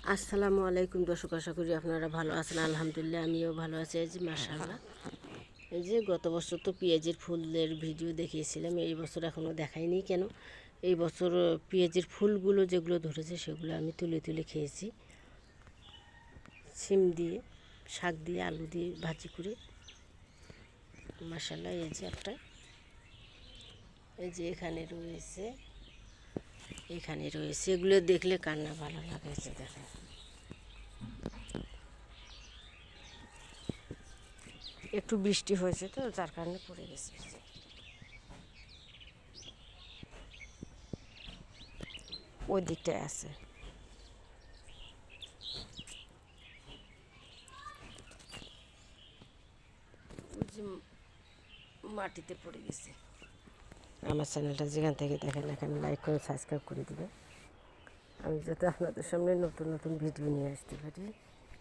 আসসালামু আলাইকুম দর্শক, আশা করি আপনারা ভালো আছেন। আলহামদুলিল্লাহ আমিও ভালো আছি। এই যে মাশাআল্লাহ, এই যে গত বছর তো পেঁয়াজের ফুলের ভিডিও দেখিয়েছিলাম, এই বছর এখনও দেখাইনি কেন। এই বছর পেঁয়াজের ফুলগুলো যেগুলো ধরেছে সেগুলো আমি তুলে তুলে খেয়েছি, সিম দিয়ে, শাক দিয়ে, আলু দিয়ে ভাজি করে। মাশাআল্লাহ, এই যে একটা, এই যে এখানে রয়েছে, এখানে রয়েছে, এগুলো দেখলে কান্না ভালো লাগে। দেখেন, একটু বৃষ্টি হয়েছে তো যার কারণে পড়ে গেছে। ওই দিকটায় আছে, ওই যে মাটিতে পড়ে গেছে। আমার চ্যানেলটা যেখান থেকে দেখেন এখানে লাইক করে সাবস্ক্রাইব করে দিবেন, আমি যাতে আপনাদের সামনে নতুন নতুন ভিডিও নিয়ে আসতে পারি।